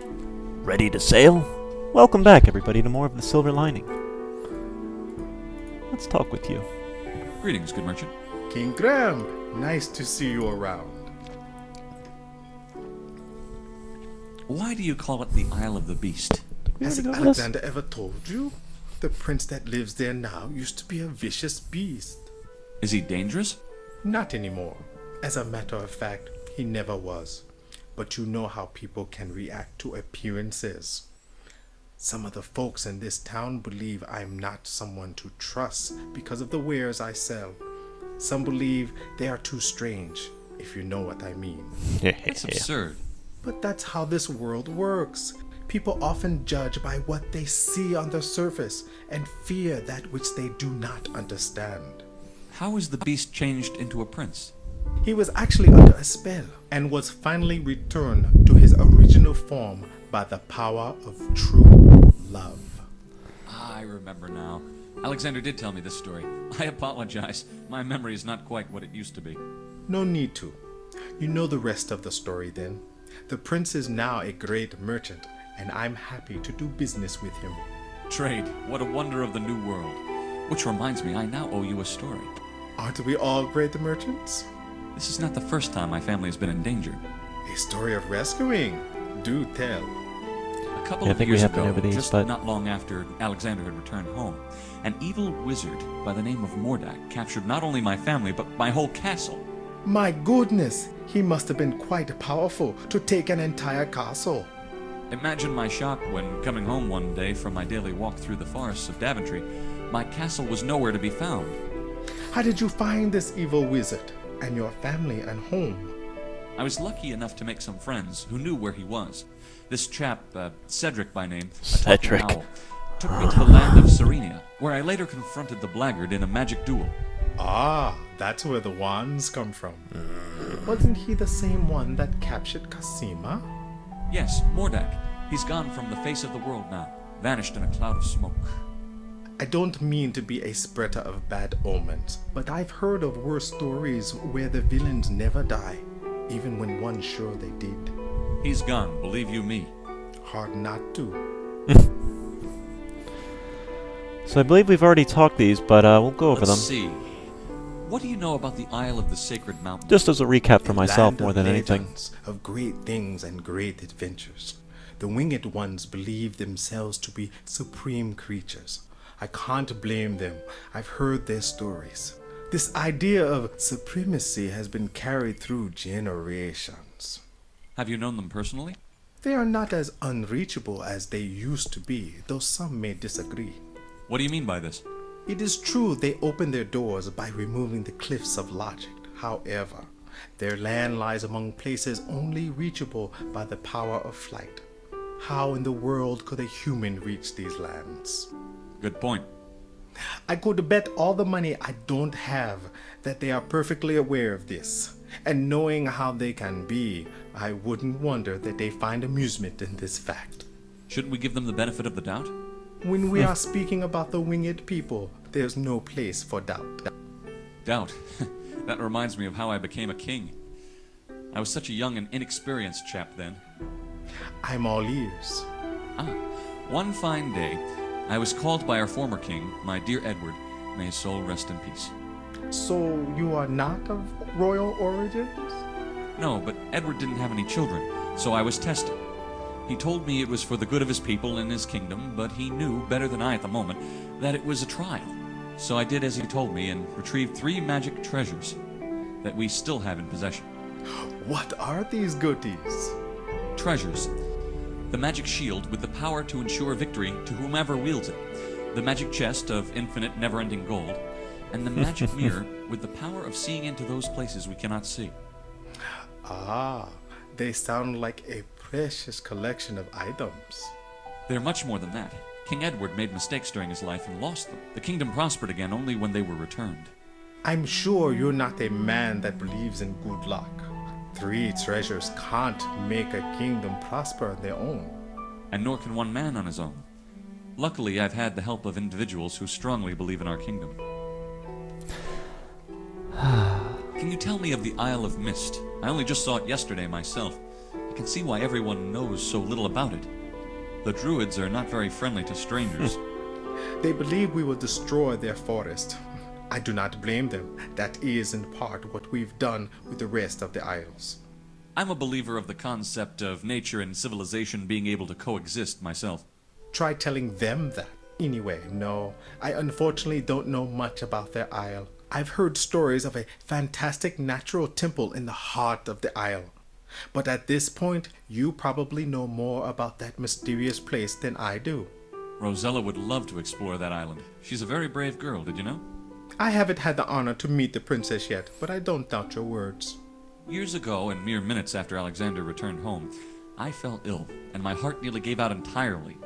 Ready to sail? Welcome back, everybody, to more of The Silver Lining. Let's talk with you. Greetings, good merchant. King Graham, nice to see you around. Why do you call it the Isle of the Beast? Has go with Alexander ever told you? The prince that lives there now used to be a vicious beast. Is he dangerous? Not anymore. As a matter of fact, he never was. But you know how people can react to appearances. Some of the folks in this town believe I'm not someone to trust because of the wares I sell. Some believe they are too strange, if you know what I mean. That's absurd. But that's how this world works. People often judge by what they see on the surface and fear that which they do not understand. How is the beast changed into a prince? He was actually under a spell and was finally returned to his original form by the power of true love. I remember now. Alexander did tell me this story. I apologize. My memory is not quite what it used to be. No need to. You know the rest of the story then. The prince is now a great merchant, and I'm happy to do business with him. Trade, what a wonder of the new world. Which reminds me, I now owe you a story. Aren't we all great merchants? This is not the first time my family has been in danger. A story of rescuing. Do tell. A couple Yeah, I of think we years have to ago, know these, just but- not long after Alexander had returned home, an evil wizard by the name of Mordak captured not only my family, but my whole castle. My goodness, he must have been quite powerful to take an entire castle. Imagine my shock when, coming home one day from my daily walk through the forests of Daventry, my castle was nowhere to be found. How did you find this evil wizard and your family and home? I was lucky enough to make some friends who knew where he was. This chap, Cedric by name, a talking Cedric. owl, took me to the land of Serenia, where I later confronted the blackguard in a magic duel. Ah, that's where the wands come from. Wasn't he the same one that captured Cassima? Yes, Mordak. He's gone from the face of the world now, vanished in a cloud of smoke. I don't mean to be a spreader of bad omens, but I've heard of worse stories where the villains never die, even when one's sure they did. He's gone, believe you me. Hard not to. So I believe we've already talked these, but we'll go over Let's them. see. What do you know about the Isle of the Sacred Mountain? Just as a recap for myself Land more of than anything. legends, of great things and great adventures. The winged ones believe themselves to be supreme creatures. I can't blame them. I've heard their stories. This idea of supremacy has been carried through generations. Have you known them personally? They are not as unreachable as they used to be, though some may disagree. What do you mean by this? It is true they open their doors by removing the cliffs of logic. However, their land lies among places only reachable by the power of flight. How in the world could a human reach these lands? Good point. I could bet all the money I don't have that they are perfectly aware of this. And knowing how they can be, I wouldn't wonder that they find amusement in this fact. Shouldn't we give them the benefit of the doubt? When we are speaking about the winged people, there's no place for doubt. Doubt. That reminds me of how I became a king. I was such a young and inexperienced chap then. I'm all ears. One fine day, I was called by our former king, my dear Edward. May his soul rest in peace. So you are not of royal origins? No, but Edward didn't have any children, so I was tested. He told me it was for the good of his people and his kingdom, but he knew, better than I at the moment, that it was a trial. So I did as he told me and retrieved 3 magic treasures that we still have in possession. What are these goodies? Treasures. The magic shield with the power to ensure victory to whomever wields it. The magic chest of infinite, never-ending gold. And the magic mirror with the power of seeing into those places we cannot see. Ah, they sound like a precious collection of items. They're much more than that. King Edward made mistakes during his life and lost them. The kingdom prospered again only when they were returned. I'm sure you're not a man that believes in good luck. 3 treasures can't make a kingdom prosper on their own. And nor can one man on his own. Luckily, I've had the help of individuals who strongly believe in our kingdom. Can you tell me of the Isle of Mist? I only just saw it yesterday myself. can see why everyone knows so little about it. The druids are not very friendly to strangers. They believe we will destroy their forest. I do not blame them. That is in part what we've done with the rest of the isles. I'm a believer of the concept of nature and civilization being able to coexist myself. Try telling them that. Anyway, no, I unfortunately don't know much about their isle. I've heard stories of a fantastic natural temple in the heart of the isle. But at this point, you probably know more about that mysterious place than I do. Rosella would love to explore that island. She's a very brave girl, did you know? I haven't had the honor to meet the princess yet, but I don't doubt your words. Years ago, and mere minutes after Alexander returned home, I fell ill, and my heart nearly gave out entirely.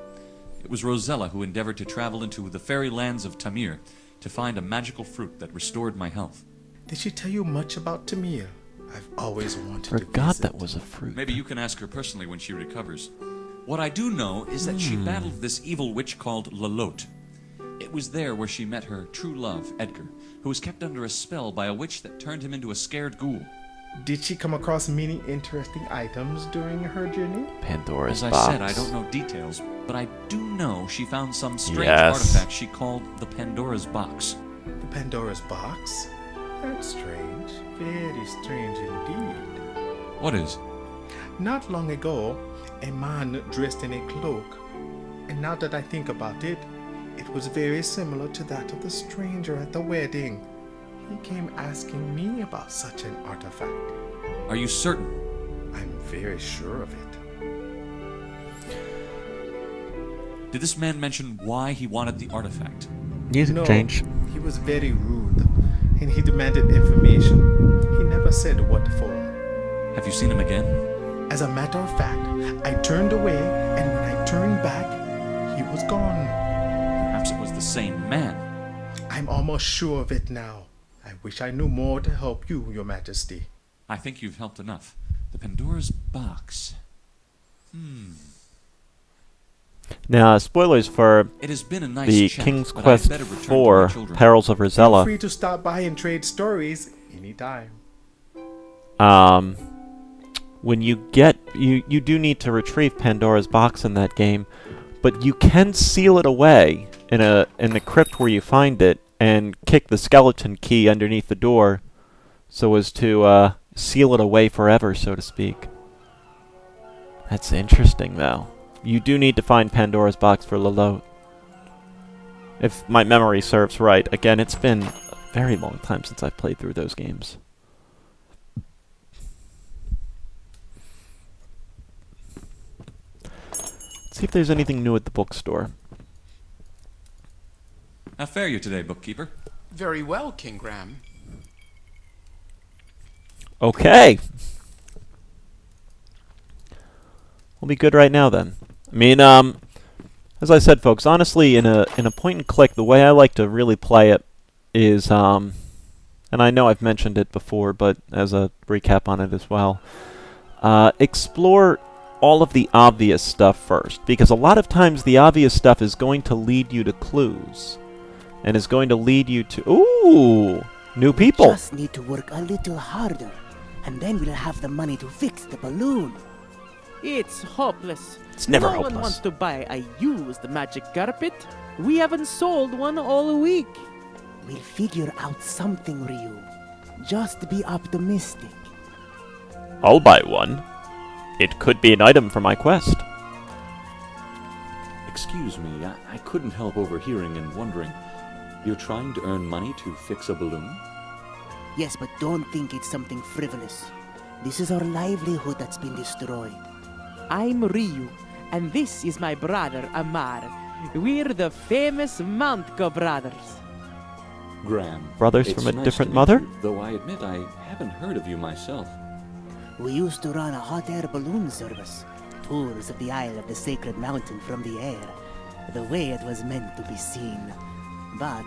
It was Rosella who endeavored to travel into the fairy lands of Tamir to find a magical fruit that restored my health. Did she tell you much about Tamir? I've always wanted to Forgot visit. that was a fruit. Maybe you can ask her personally when she recovers. What I do know is that she battled this evil witch called Lalote. It was there where she met her true love, Edgar, who was kept under a spell by a witch that turned him into a scared ghoul. Did she come across many interesting items during her journey? Pandora's As I box. said, I don't know details, but I do know she found some strange Yes. artifact she called the Pandora's box. The Pandora's box? That's strange. Very strange indeed. What is? Not long ago, a man dressed in a cloak. And now that I think about it, it was very similar to that of the stranger at the wedding. He came asking me about such an artifact. Are you certain? I'm very sure of it. Did this man mention why he wanted the artifact? Music No, change. he was very rude, and he demanded information. He never said what for. Have you seen him again? As a matter of fact, I turned away, and when I turned back, he was gone. Perhaps it was the same man. I'm almost sure of it now. I wish I knew more to help you, Your Majesty. I think you've helped enough. The Pandora's box. Now, spoilers for It has been a nice the chat, King's but I'd Quest better return to my 4 children. Perils of Feel Rosella. free to stop by and trade stories anytime. When you get you do need to retrieve Pandora's box in that game, but you can seal it away in the crypt where you find it and kick the skeleton key underneath the door so as to seal it away forever, so to speak. That's interesting, though. You do need to find Pandora's box for Lalote. If my memory serves right. Again, it's been a very long time since I've played through those games. Let's see if there's anything new at the bookstore. How fare you today, bookkeeper? Very well, King Graham. Okay. We'll be good right now then. I mean, as I said, folks, honestly, in a point and click, the way I like to really play it is, and I know I've mentioned it before, but as a recap on it as well, explore all of the obvious stuff first, because a lot of times the obvious stuff is going to lead you to clues, and is going to lead you to new people. Just need to work a little harder, and then we'll have the money to fix the balloon. It's hopeless. It's never no hopeless. one wants to buy a used magic carpet. We haven't sold one all week. We'll figure out something, Ryu. Just be optimistic. I'll buy one. It could be an item for my quest. Excuse me, I couldn't help overhearing and wondering. You're trying to earn money to fix a balloon? Yes, but don't think it's something frivolous. This is our livelihood that's been destroyed. I'm Ryu, and this is my brother Amar. We're the famous Mountco brothers. Graham. Brothers it's from a nice different to meet mother? you, though I admit I haven't heard of you myself. We used to run a hot air balloon service. Tours of the Isle of the Sacred Mountain from the air. The way it was meant to be seen. But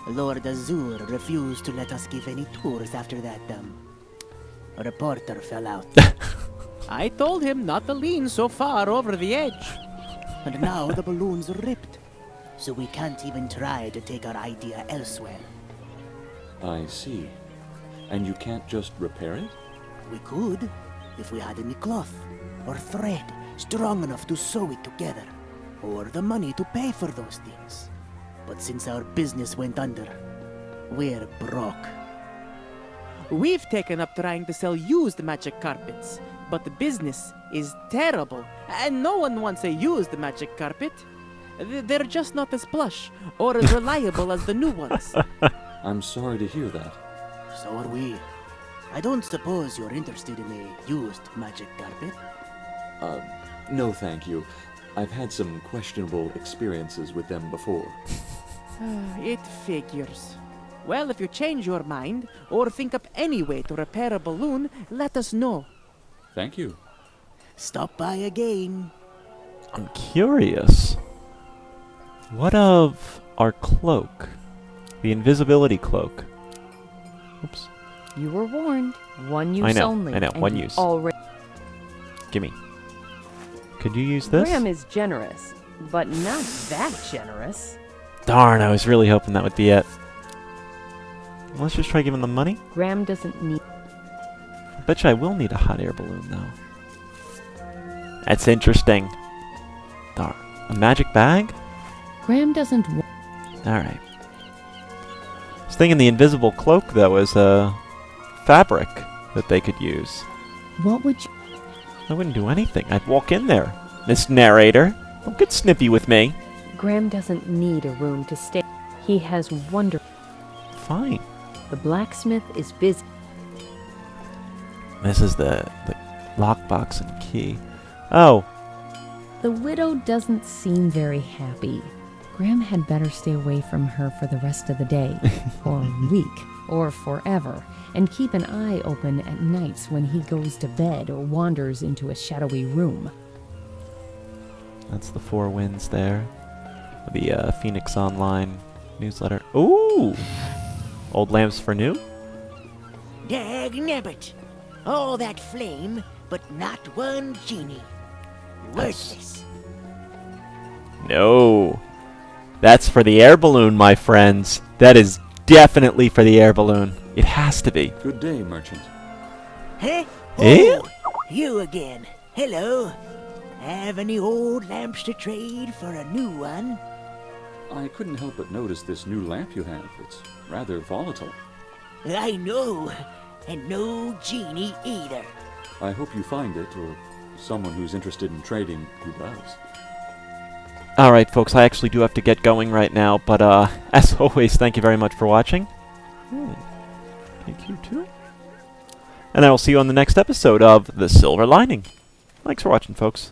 Lord Azur refused to let us give any tours after that, a reporter fell out. I told him not to lean so far over the edge. And now the balloon's ripped. So we can't even try to take our idea elsewhere. I see. And you can't just repair it? We could, if we had any cloth. or thread strong enough to sew it together, or the money to pay for those things. But since our business went under, we're broke. We've taken up trying to sell used magic carpets, but the business is terrible, and no one wants a used magic carpet. They're just not as plush or as reliable as the new ones. I'm sorry to hear that. So are we. I don't suppose you're interested in a used magic carpet? No thank you. I've had some questionable experiences with them before. It figures. Well, if you change your mind, or think up any way to repair a balloon, let us know. Thank you. Stop by again. I'm curious. What of our cloak? The invisibility cloak. Oops. You were warned. One use only. I know, and one you use. Already. Gimme. Could you use this? Graham is generous, but not that generous. Darn, I was really hoping that would be it. Let's just try giving them money. Graham doesn't need. I bet you I will need a hot air balloon, though. That's interesting. Darn. A magic bag? Graham doesn't. Alright. I was thinking the invisible cloak, though, is a fabric that they could use. What would you? I wouldn't do anything. I'd walk in there. Miss Narrator, don't get snippy with me. Graham doesn't need a room to stay. He has wonder. Fine. The blacksmith is busy. This is the lockbox and key. Oh, The widow doesn't seem very happy. Graham had better stay away from her for the rest of the day, or a week, or forever, and keep an eye open at nights when he goes to bed or wanders into a shadowy room. that's the Four Winds there. The Phoenix Online newsletter. Ooh! Old lamps for new? Dag nabbit. All that flame, but not one genie. Worthless. No. That's for the air balloon, my friends. That is definitely for the air balloon. It has to be. Good day, merchant. Huh? Eh? Oh, you again. Hello. Have any old lamps to trade for a new one? I couldn't help but notice this new lamp you have. It's rather volatile. I know. And no genie either. I hope you find it, or someone who's interested in trading who does. Alright, folks, I actually do have to get going right now, but as always, thank you very much for watching. Thank you too. And I will see you on the next episode of The Silver Lining. Thanks for watching, folks.